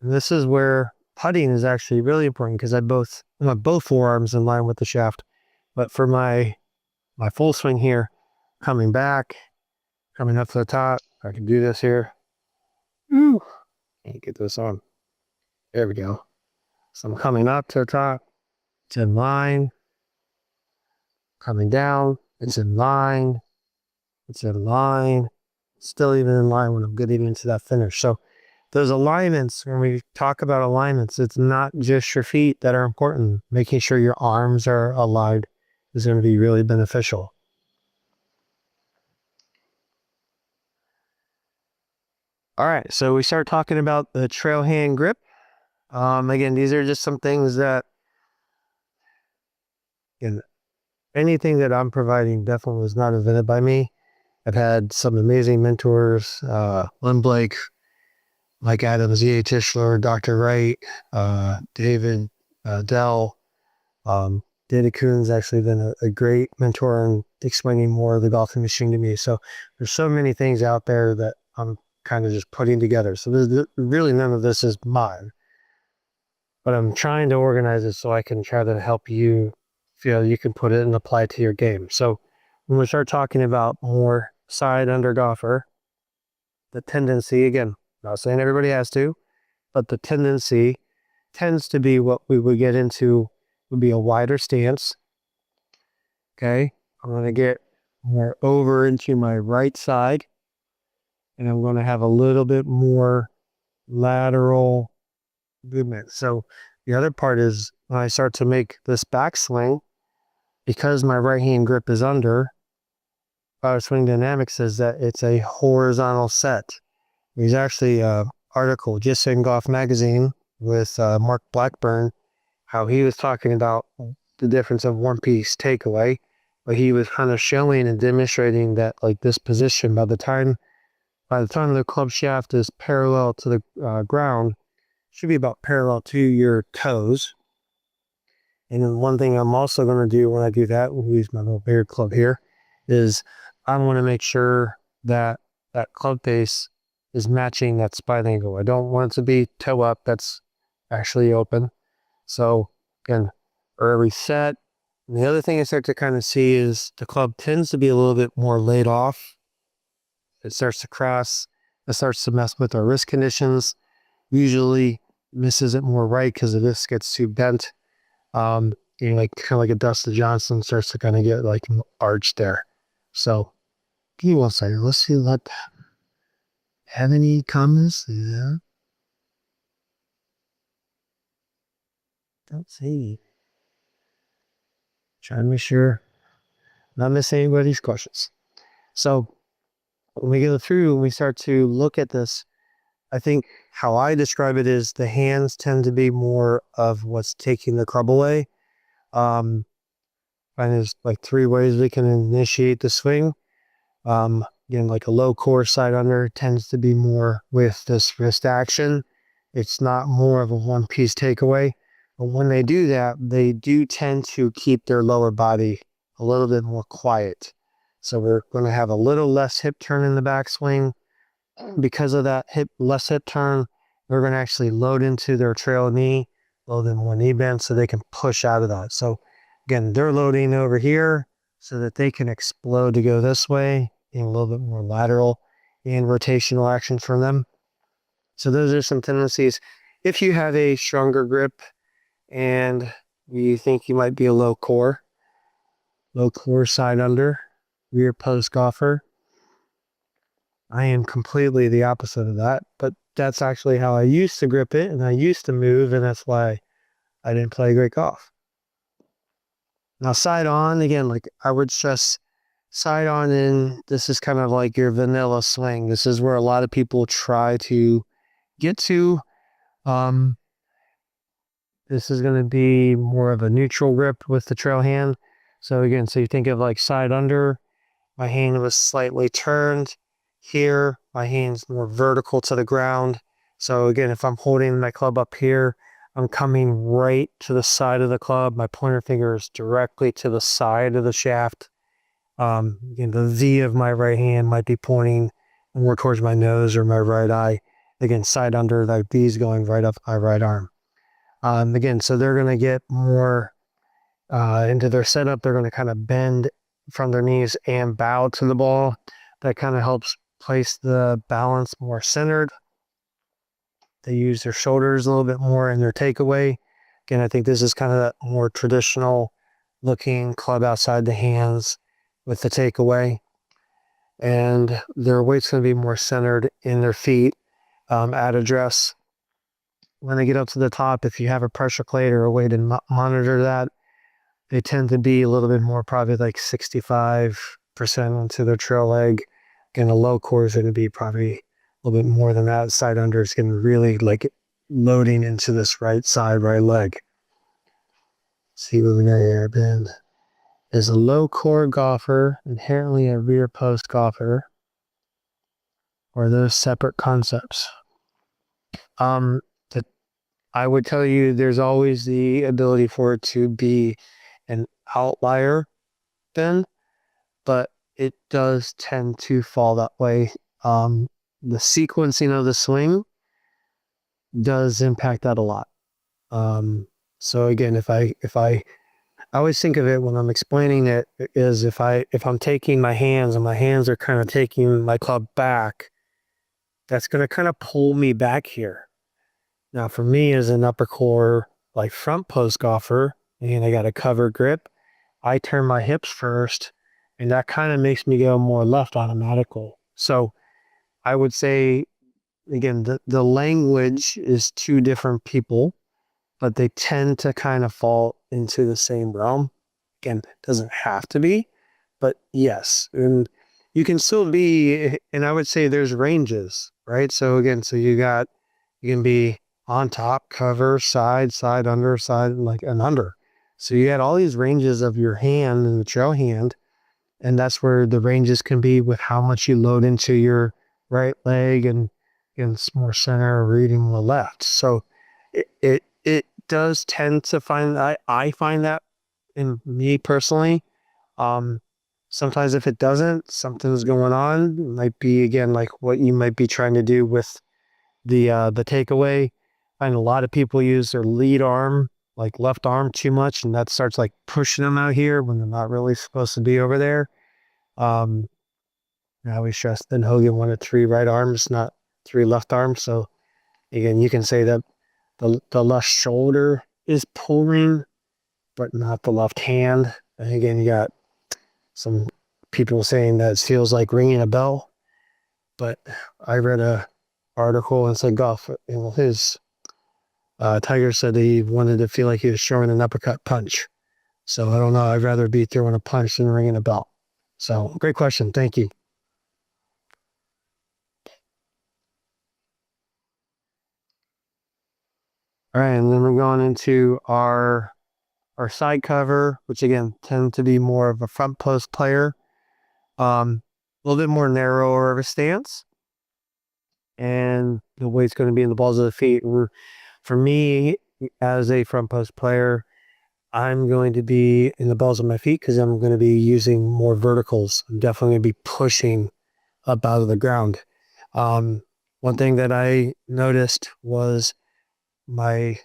And this is where putting is actually really important because I want both forearms in line with the shaft. But for my full swing here, coming back, coming up to the top, I can do this here. Ooh, can't get this on. There we go. So I'm coming up to the top, it's in line. Coming down, it's in line. It's in line. Still even in line when I'm getting into that finish. So those alignments, when we talk about alignments, it's not just your feet that are important. Making sure your arms are aligned is going to be really beneficial. All right, so we start talking about the trail hand grip. Again, these are just some things that, again, anything that I'm providing definitely was not invented by me. I've had some amazing mentors, Lynn Blake, Mike Adams, E.A. Tischler, Dr. Wright, David Dell. Dana Kuhn's actually been a great mentor in explaining more of the golfing machine to me. So there's so many things out there that I'm kind of just putting together. So there's really none of this is mine. But I'm trying to organize it so I can try to help you feel you can put it and apply it to your game. So when we start talking about more side under golfer, the tendency, again, not saying everybody has to, but the tendency tends to be what we would get into would be a wider stance. Okay, I'm going to get more over into my right side, and I'm going to have a little bit more lateral movement. So the other part is when I start to make this backswing, because my right hand grip is under, BioSwing Dynamics says that it's a horizontal set. There's actually an article just in Golf Magazine with Mark Blackburn, how he was talking about the difference of one piece takeaway, but he was kind of showing and demonstrating that like this position, by the time the club shaft is parallel to the ground, should be about parallel to your toes. And then one thing I'm also going to do when I do that, we'll use my little beard club here, is I want to make sure that that club face is matching that spine angle. I don't want it to be toe up, that's actually open. So again, early set, And the other thing I start to kind of see is the club tends to be a little bit more laid off. It starts to cross. It starts to mess with our wrist conditions. Usually misses it more right because the wrist gets too bent. Like kind of like a Dustin Johnson starts to kind of get like arched there. So give me one second. Let's see. Have any comments? Yeah. Don't see. Trying to make sure not miss anybody's questions. So when we go through and we start to look at this, I think how I describe it is the hands tend to be more of what's taking the club away. And there's like 3 ways we can initiate the swing. Again, like a low core side under tends to be more with this wrist action. It's not more of a one-piece takeaway. But when they do that, they do tend to keep their lower body a little bit more quiet. So we're going to have a little less hip turn in the backswing. Because of that less hip turn, we're going to actually load into their trail knee, load them one knee bend so they can push out of that. So again, they're loading over here so that they can explode to go this way, being a little bit more lateral and rotational action from them. So those are some tendencies. If you have a stronger grip and you think you might be a low core side under, rear post golfer, I am completely the opposite of that, but that's actually how I used to grip it and I used to move, and that's why I didn't play great golf. Now side on, again, like I would stress side on in, this is kind of like your vanilla swing. This is where a lot of people try to get to. This is going to be more of a neutral grip with the trail hand. So again, so you think of like side under, my hand was slightly turned. Here, my hand's more vertical to the ground. So again, if I'm holding my club up here, I'm coming right to the side of the club. My pointer finger is directly to the side of the shaft. Again, the V of my right hand might be pointing more towards my nose or my right eye. Again, side under, that V is going right up my right arm. Again, so they're going to get more into their setup. They're going to kind of bend from their knees and bow to the ball. That kind of helps place the balance more centered. They use their shoulders a little bit more in their takeaway. Again, I think this is kind of that more traditional looking club outside the hands with the takeaway. And their weight's going to be more centered in their feet at address. When they get up to the top, if you have a pressure plate or a way to monitor that, they tend to be a little bit more, probably like 65% onto their trail leg. Again, the low core is going to be probably a little bit more than that. Side under is going to really like loading into this right side, right leg. Let's see what we got here, Ben. Is a low core golfer inherently a rear post golfer? Or are those separate concepts? I would tell you there's always the ability for it to be an outlier, Ben, but it does tend to fall that way. The sequencing of the swing does impact that a lot. So again, if I always think of it when I'm explaining it is if I'm taking my hands and my hands are kind of taking my club back, that's going to kind of pull me back here. Now for me as an upper core, like front post golfer, and I got a cover grip, I turn my hips first, and that kind of makes me go more left automatical. So I would say, again, the language is 2 different people, but they tend to kind of fall into the same realm. Again, it doesn't have to be, but yes. And you can still be, and I would say there's ranges, right? So again, so you can be on top, cover, side, under, side, like an under. So you had all these ranges of your hand and the trail hand, and that's where the ranges can be with how much you load into your right leg and it's more center reading the left. So it does tend to find, I find that in me personally. Sometimes if it doesn't, something's going on. It might be, again, like what you might be trying to do with the takeaway. I find a lot of people use their lead arm like left arm too much, and that starts like pushing them out here when they're not really supposed to be over there. I always stress then Hogan wanted 3 right arms, not 3 left arms. So again, you can say that the left shoulder is pulling, but not the left hand. And again, you got some people saying that it feels like ringing a bell. But I read a article and said golf. His Tiger said he wanted to feel like he was throwing an uppercut punch. So I don't know. I'd rather be throwing a punch than ringing a bell. So great question. Thank you. All right, and then we're going into our side cover, which again tend to be more of a front post player. A little bit more narrower of a stance, and the weight's going to be in the balls of the feet. For me, as a front post player, I'm going to be in the balls of my feet because I'm going to be using more verticals. I'm definitely going to be pushing up out of the ground. One thing that I noticed was when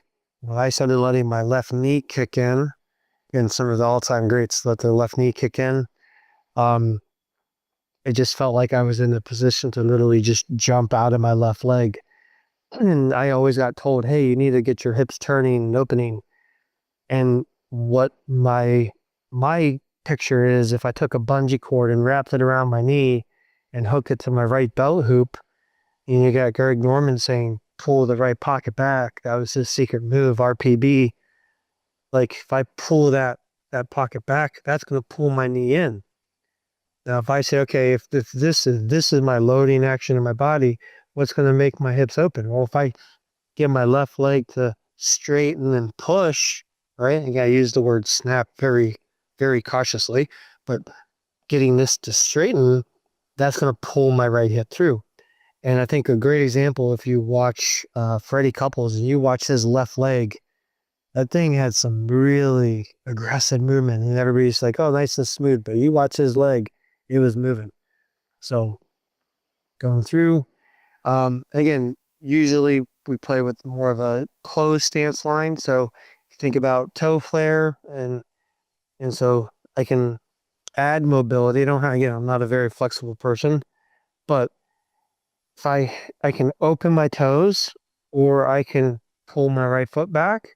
I started letting my left knee kick in, and some of the all-time greats let their left knee kick in, it just felt like I was in a position to literally just jump out of my left leg. And I always got told, hey, you need to get your hips turning and opening. And what my picture is, if I took a bungee cord and wrapped it around my knee and hooked it to my right belt hoop, and you got Greg Norman saying, pull the right pocket back. That was his secret move, RPB. Like if I pull that pocket back, that's going to pull my knee in. Now, if I say, okay, if this is my loading action in my body, what's going to make my hips open? Well, if I get my left leg to straighten and push, right? And I use the word snap very, very cautiously, but getting this to straighten, that's going to pull my right hip through. And I think a great example, if you watch Freddie Couples and you watch his left leg, that thing had some really aggressive movement, and everybody's like, oh, nice and smooth. But you watch his leg, it was moving. So going through, again, usually we play with more of a closed stance line. So think about toe flare, and so I can add mobility. I'm not a very flexible person, but if I can open my toes, or I can pull my right foot back,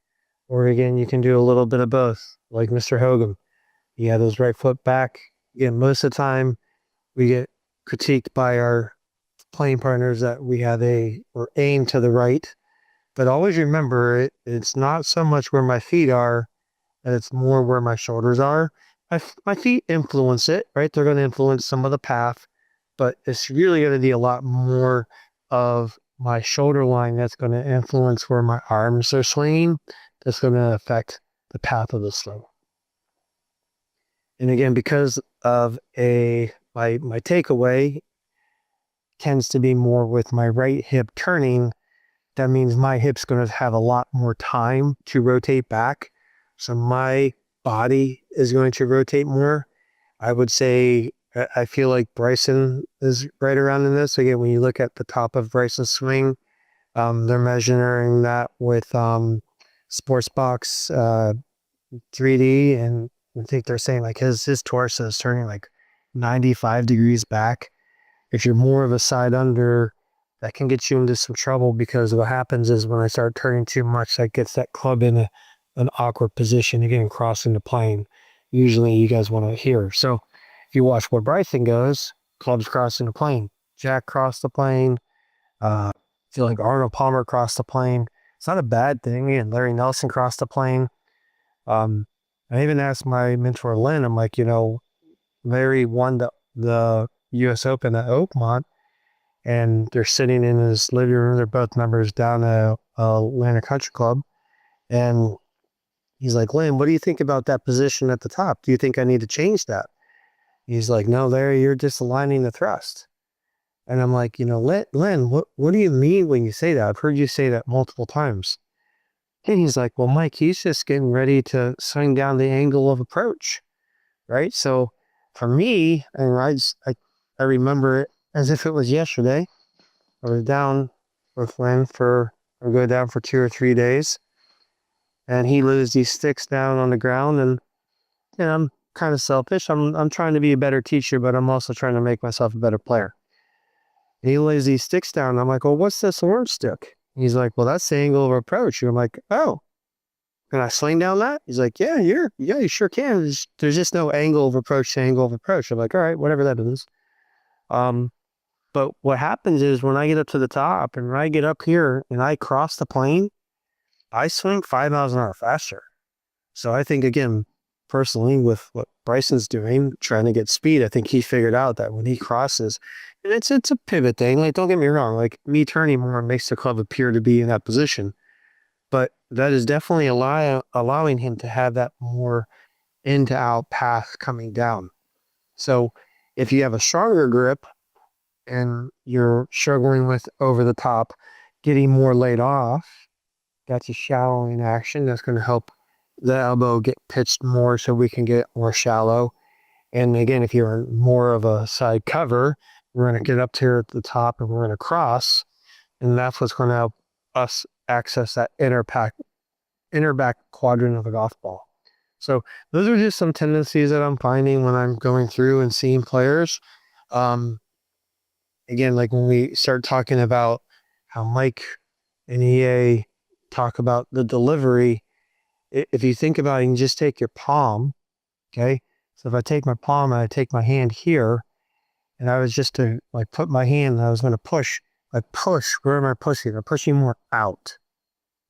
or again, you can do a little bit of both, like Mr. Hogan. He had his right foot back. Again, most of the time we get critiqued by our playing partners that we're aimed to the right. But always remember, it's not so much where my feet are, and it's more where my shoulders are. My feet influence it, right? They're going to influence some of the path, but it's really going to be a lot more of my shoulder line that's going to influence where my arms are swinging. That's going to affect the path of the swing. And again, because of my takeaway tends to be more with my right hip turning, that means my hip's going to have a lot more time to rotate back. So my body is going to rotate more. I would say, I feel like Bryson is right around in this. Again, when you look at the top of Bryson's swing, they're measuring that with Sportsbox 3D, and I think they're saying like his torso is turning like 95 degrees back. If you're more of a side under, that can get you into some trouble, because what happens is when I start turning too much, that gets that club in an awkward position, again, crossing the plane. Usually you guys want to hear. So if you watch where Bryson goes, club's crossing the plane. Jack crossed the plane. I feel like Arnold Palmer crossed the plane. It's not a bad thing. And Larry Nelson crossed the plane. I even asked my mentor, Lynn, I'm like, Larry won the U.S. Open at Oakmont, and they're sitting in his living room. They're both members down at Atlanta Country Club. And he's like, Lynn, what do you think about that position at the top? Do you think I need to change that? He's like, no, Larry, you're just aligning the thrust. And I'm like, Lynn, what do you mean when you say that? I've heard you say that multiple times. And he's like, well, Mike, he's just getting ready to swing down the angle of approach, right? So for me, and I remember it as if it was yesterday. I was down with Lynn I go down for 2 or 3 days. and he lays these sticks down on the ground, and I'm kind of selfish. I'm trying to be a better teacher, but I'm also trying to make myself a better player. And he lays these sticks down, and I'm like, well, what's this orange stick? And he's like, well, that's the angle of approach. And I'm like, oh, can I sling down that? He's like, yeah, you sure can. There's just no angle of approach to angle of approach. I'm like, all right, whatever that is. But what happens is when I get up to the top and when I get up here and I cross the plane, I swing 5 miles an hour faster. So I think, again, personally, with what Bryson's doing, trying to get speed, I think he figured out that when he crosses, and it's a pivot thing. Like, don't get me wrong, like me turning more makes the club appear to be in that position. But that is definitely allowing him to have that more in to out path coming down. So if you have a stronger grip and you're struggling with over the top, getting more laid off, that's a shallowing action. That's going to help the elbow get pitched more so we can get more shallow. And again, if you're more of a side cover, we're going to get up here at the top and we're going to cross. And that's what's going to help us access that inner back quadrant of a golf ball. So those are just some tendencies that I'm finding when I'm going through and seeing players. Again, like when we start talking about how Mike and EA talk about the delivery, if you think about it, you can just take your palm, okay? So if I take my palm and I take my hand here, and I was just to like put my hand and I was going to push, where am I pushing? I'm pushing more out.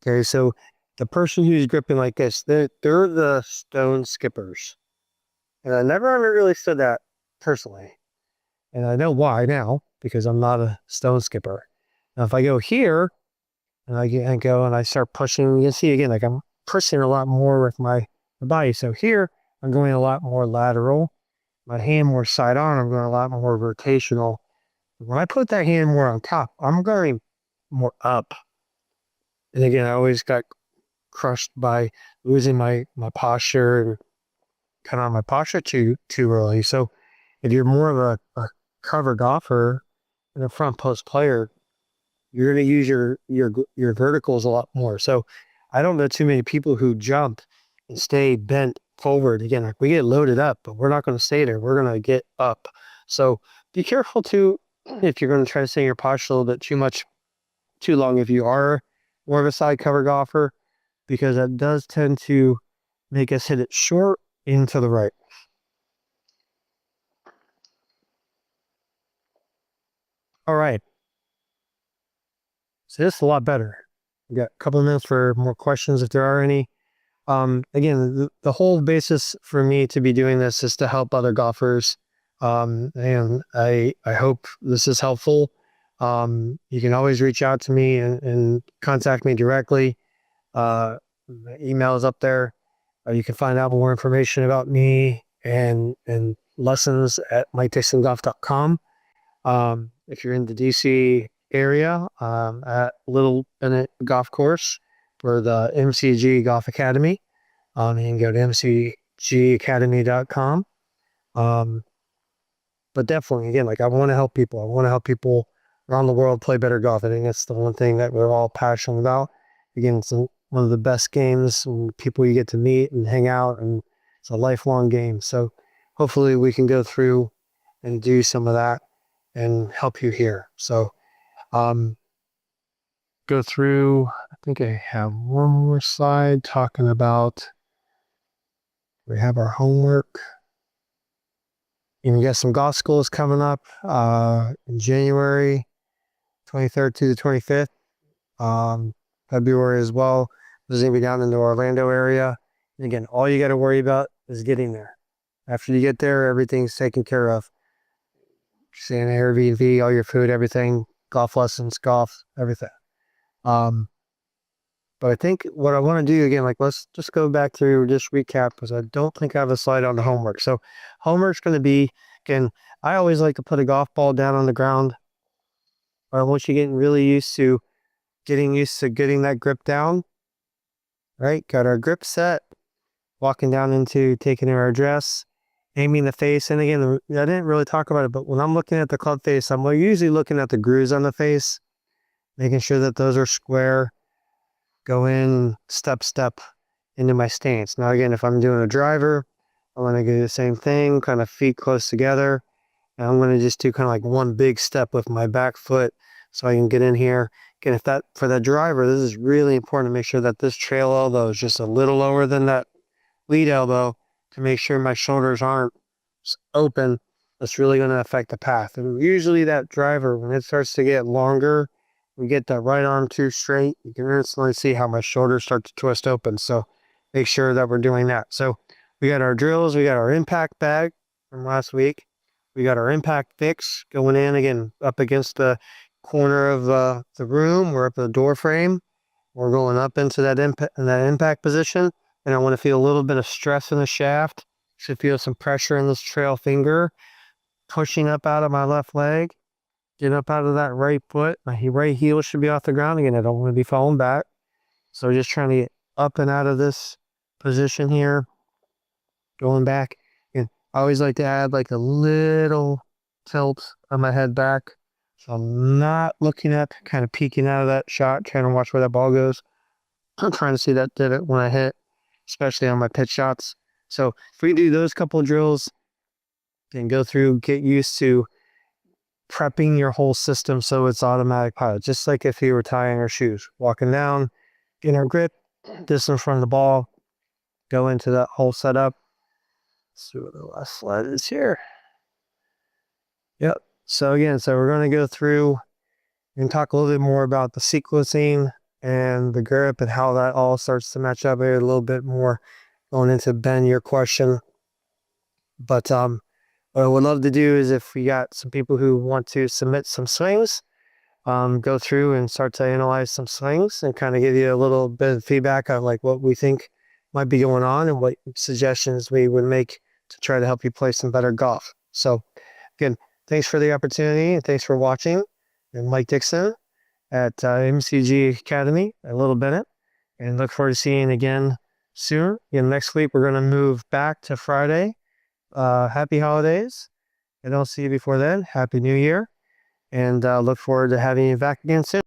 Okay, so the person who's gripping like this, they're the stone skippers. And I never understood that personally. And I know why now, because I'm not a stone skipper. Now, if I go here, and I go and I start pushing, you can see again, like I'm pushing a lot more with my body. So here, I'm going a lot more lateral. My hand more side on, I'm going a lot more rotational. When I put that hand more on top, I'm going more up. And again, I always got crushed by losing my posture and kind of my posture too early. So if you're more of a cover golfer and a front post player, you're going to use your verticals a lot more. So I don't know too many people who jump and stay bent forward. Again, like we get loaded up, but we're not going to stay there. We're going to get up. So be careful too if you're going to try to stay in your posture a little bit too long if you are more of a side cover golfer, because that does tend to make us hit it short into the right. All right. So this is a lot better. We got a couple of minutes for more questions if there are any. Again, the whole basis for me to be doing this is to help other golfers. And I hope this is helpful. You can always reach out to me and contact me directly. My email is up there. You can find out more information about me and lessons at MikeDicksonGolf.com. If you're in the DC area, at Little Bennett Golf Course for the MCG Golf Academy, you can go to mcgacademy.com. But definitely, again, like I want to help people. I want to help people around the world play better golf. I think that's the one thing that we're all passionate about. Again, it's one of the best games, and people you get to meet and hang out, and it's a lifelong game. So hopefully we can go through and do some of that and help you here. So go through, I think I have one more slide talking about, we have our homework. And we got some golf schools coming up in January 23rd to the 25th. February as well. This is going to be down in the Orlando area. And again, all you got to worry about is getting there. After you get there, everything's taken care of. Staying in Airbnb, all your food, everything, golf lessons, golf, everything. But I think what I want to do again, like let's just go back through, just recap, because I don't think I have a slide on the homework. So homework's going to be, again, I always like to put a golf ball down on the ground. I want you getting really used to getting that grip down. Right? Got our grip set, walking down into taking our address, aiming the face. And again, I didn't really talk about it, but when I'm looking at the club face, I'm usually looking at the grooves on the face, making sure that those are square. Go in, step, into my stance. Now again, if I'm doing a driver, I'm going to do the same thing, kind of feet close together. And I'm going to just do kind of like one big step with my back foot so I can get in here. Again, for that driver, this is really important to make sure that this trail elbow is just a little lower than that lead elbow to make sure my shoulders aren't open. That's really going to affect the path. And usually that driver, when it starts to get longer, we get that right arm too straight, you can instantly see how my shoulders start to twist open. So make sure that we're doing that. So we got our drills, we got our impact bag from last week. We got our impact fix going in again up against the corner of the room. We're up at the door frame. We're going up into that impact position. And I want to feel a little bit of stress in the shaft. Should feel some pressure in this trail finger, pushing up out of my left leg, get up out of that right foot. My right heel should be off the ground again. I don't want to be falling back. So just trying to get up and out of this position here, going back. And I always like to add like a little tilt on my head back. So I'm not looking at, kind of peeking out of that shot, trying to watch where that ball goes. I'm trying to see that did it when I hit, especially on my pitch shots. So if we do those couple of drills, then go through, get used to prepping your whole system so it's automatic pilot, just like if you were tying our shoes, walking down, in our grip, this in front of the ball, go into that whole setup. Let's see what the last slide is here. Yep. So again, we're going to go through and talk a little bit more about the sequencing and the grip and how that all starts to match up here a little bit more going into Ben, your question. But what I would love to do is if we got some people who want to submit some swings, go through and start to analyze some swings and kind of give you a little bit of feedback on like what we think might be going on and what suggestions we would make to try to help you play some better golf. So again, thanks for the opportunity and thanks for watching. And Mike Dickson at MCG Academy, a Little Bennett, and look forward to seeing you again soon. Again, next week we're going to move back to Friday. Happy holidays. I don't see you before then. Happy New Year. And look forward to having you back again soon.